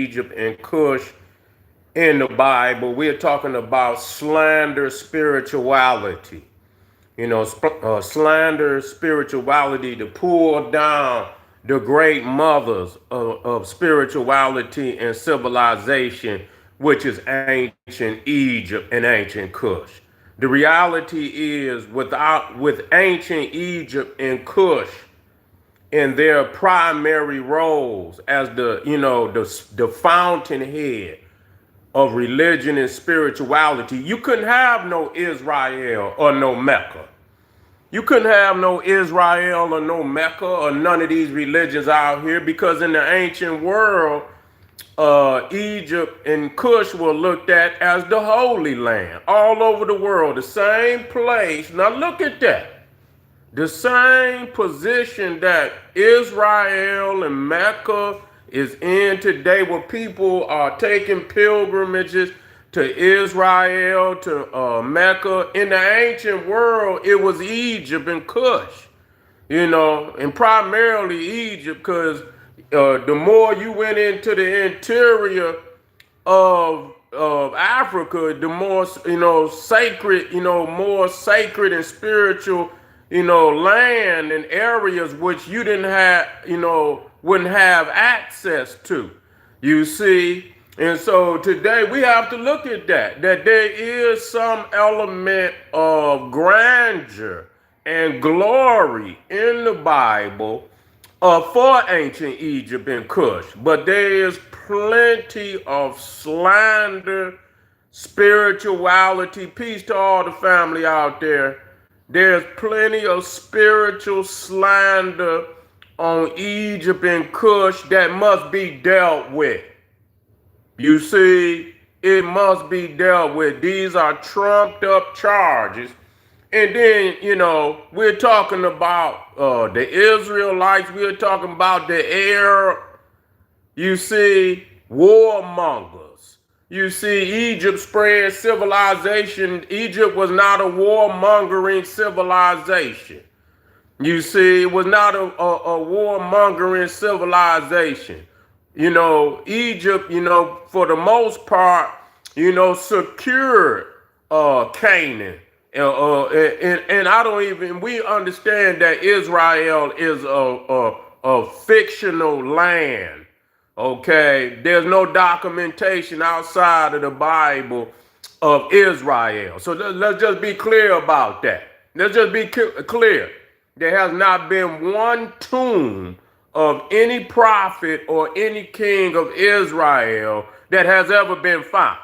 Egypt and Kush in the Bible. We're talking about slander spirituality. Slander spirituality to pull down the great mothers of spirituality and civilization, which is ancient Egypt and ancient Kush. The reality is, with ancient Egypt and Kush in their primary roles as the fountainhead of religion and spirituality, you couldn't have no Israel or no Mecca. You couldn't have no Israel or no Mecca or none of these religions out here, because in the ancient world, Egypt and Kush were looked at as the Holy Land all over the world, the same place. Now look at that. The same position that Israel and Mecca is in today, where people are taking pilgrimages to Israel, to Mecca. In the ancient world, it was Egypt and Kush, and primarily Egypt, because the more you went into the interior of Africa, the more sacred, more sacred and spiritual, land and areas which you didn't have, wouldn't have access to. You see, and so today we have to look at that there is some element of grandeur and glory in the Bible for ancient Egypt and Kush, but there is plenty of slander, spirituality. Peace to all the family out there. There's plenty of spiritual slander on Egypt and Kush that must be dealt with. You see, it must be dealt with. These are trumped up charges. And then, we're talking about the Israelites. We're talking about the Arab. You see, warmongers. You see, Egypt spread civilization. Egypt was not a warmongering civilization. You see, it was not a warmongering civilization. Egypt, for the most part, secured Canaan. And I don't even, we understand that Israel is a fictional land. Okay, there's no documentation outside of the Bible of Israel. So let's just be clear about that. Let's just be clear. There has not been one tomb of any prophet or any king of Israel that has ever been found.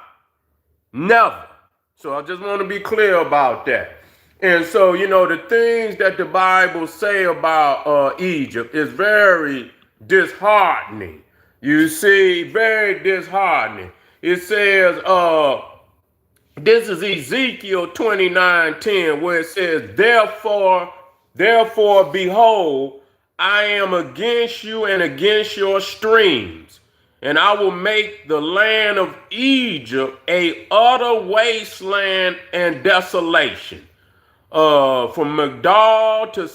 Never. So I just want to be clear about that. And so, the things that the Bible say about Egypt is very disheartening. You see, very disheartening. It says, this is Ezekiel 29:10, where it says, Therefore, behold, I am against you and against your streams, and I will make the land of Egypt a utter wasteland and desolation. From Migdal to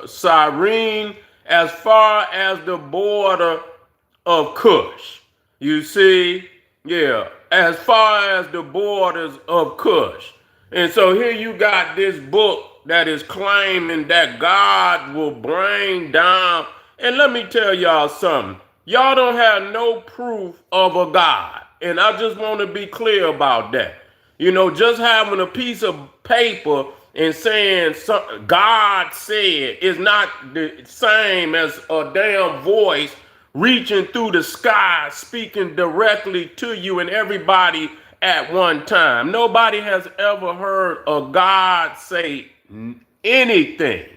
Cyrene, as far as the border of Kush. You see, as far as the borders of Kush. And so here you got this book that is claiming that God will bring down. And let me tell y'all something. Y'all don't have no proof of a God. And I just want to be clear about that. Just having a piece of paper and saying God said is not the same as a damn voice reaching through the sky, speaking directly to you and everybody at one time. Nobody has ever heard a God say anything.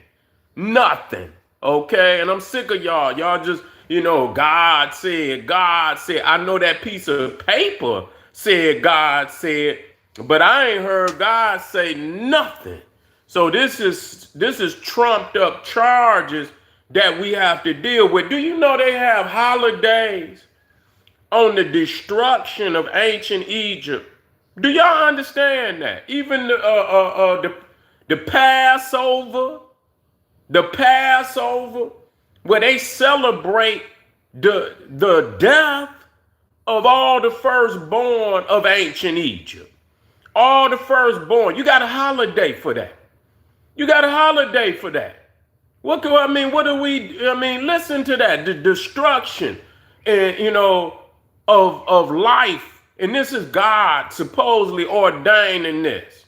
Nothing. Okay? And I'm sick of y'all. Y'all just, God said, God said. I know that piece of paper said God said, but I ain't heard God say nothing. So this is trumped up charges that we have to deal with. Do you know they have holidays on the destruction of ancient Egypt? Do y'all understand that? Even the Passover, where they celebrate the death of all the firstborn of ancient Egypt. All the firstborn. You got a holiday for that. You got a holiday for that. What do listen to that. The destruction and of life. And this is God supposedly ordaining this.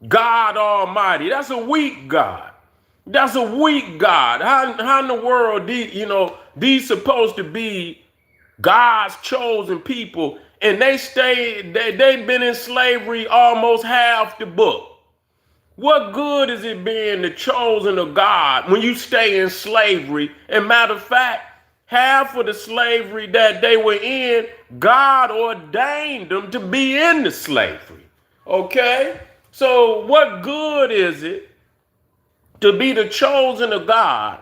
God Almighty. That's a weak God. That's a weak God. How in the world these supposed to be God's chosen people, and they've been in slavery almost half the book. What good is it being the chosen of God when you stay in slavery? And matter of fact, half of the slavery that they were in, God ordained them to be in the slavery. Okay? So what good is it to be the chosen of God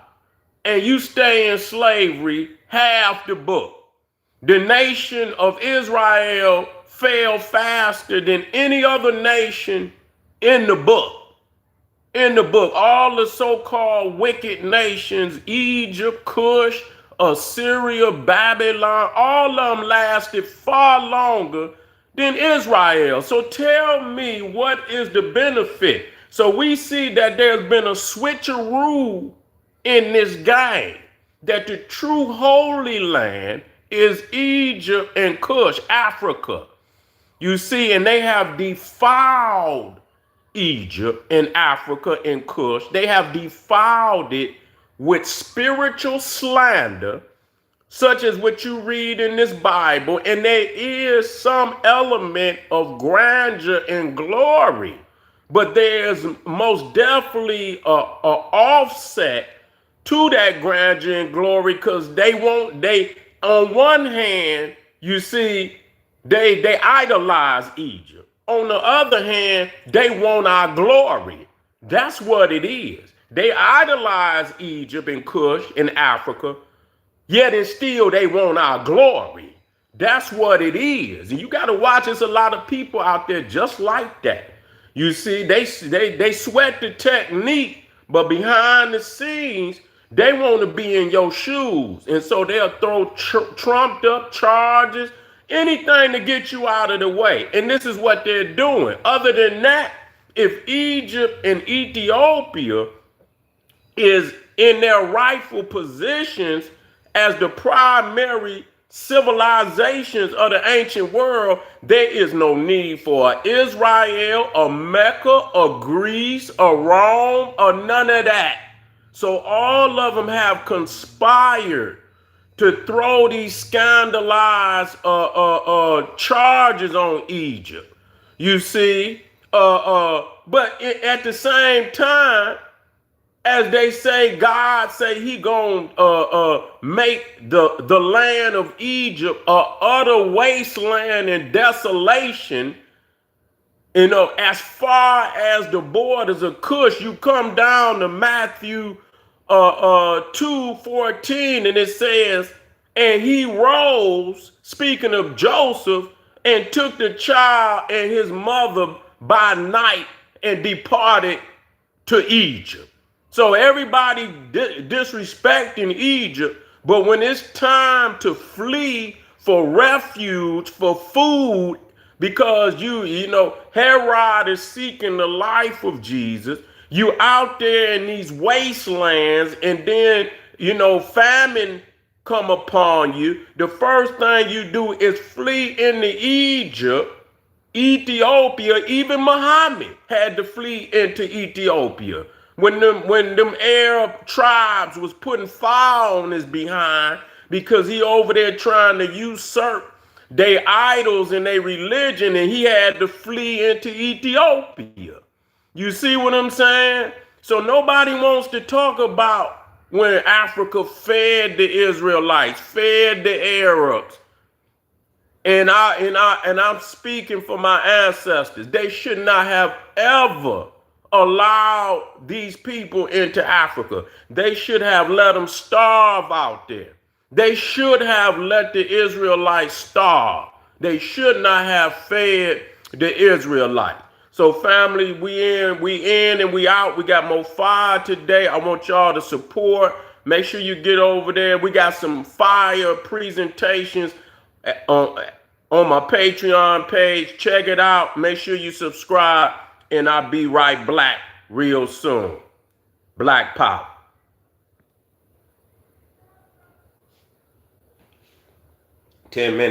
and you stay in slavery half the book? The nation of Israel fell faster than any other nation in the book. In the book, all the so-called wicked nations, Egypt, Kush, Assyria, Babylon, all of them lasted far longer than Israel. So tell me, what is the benefit? So we see that there's been a switcheroo in this game, that the true Holy Land is Egypt and Kush, Africa. You see, and they have defiled Egypt and Africa and Kush. They have defiled it with spiritual slander, such as what you read in this Bible. And there is some element of grandeur and glory, but there's most definitely a offset to that grandeur and glory, because they on one hand, you see, they idolize Egypt. On the other hand, they want our glory. That's what it is. They idolize Egypt and Kush in Africa, yet and still they want our glory. That's what it is. And you got to watch, there's a lot of people out there just like that. You see, they sweat the technique, but behind the scenes, they want to be in your shoes. And so they'll throw trumped up charges, anything to get you out of the way. And this is what they're doing. Other than that, if Egypt and Ethiopia is in their rightful positions as the primary civilizations of the ancient world, there is no need for Israel, or Mecca, or Greece, or Rome, or none of that. So all of them have conspired to throw these scandalized charges on Egypt. You see, but at the same time, as they say, God say he gonna make the land of Egypt a utter wasteland and desolation. As far as the borders of Kush, you come down to Matthew 2:14, and it says, and he rose, speaking of Joseph, and took the child and his mother by night and departed to Egypt. So everybody disrespecting Egypt, but when it's time to flee for refuge, for food, because Herod is seeking the life of Jesus, you out there in these wastelands, and then famine come upon you. The first thing you do is flee into Egypt, Ethiopia. Even Muhammad had to flee into Ethiopia when them Arab tribes was putting fire on his behind, because he over there trying to usurp their idols and their religion, and he had to flee into Ethiopia. You see what I'm saying? So nobody wants to talk about when Africa fed the Israelites, fed the Arabs. And I'm speaking for my ancestors. They should not have ever allowed these people into Africa. They should have let them starve out there. They should have let the Israelites starve. They should not have fed the Israelites. So family, we in and we out. We got more fire today. I want y'all to support. Make sure you get over there. We got some fire presentations on, on my Patreon page. Check it out. Make sure you subscribe, and I'll be right black real soon. Black Pop. 10 minutes.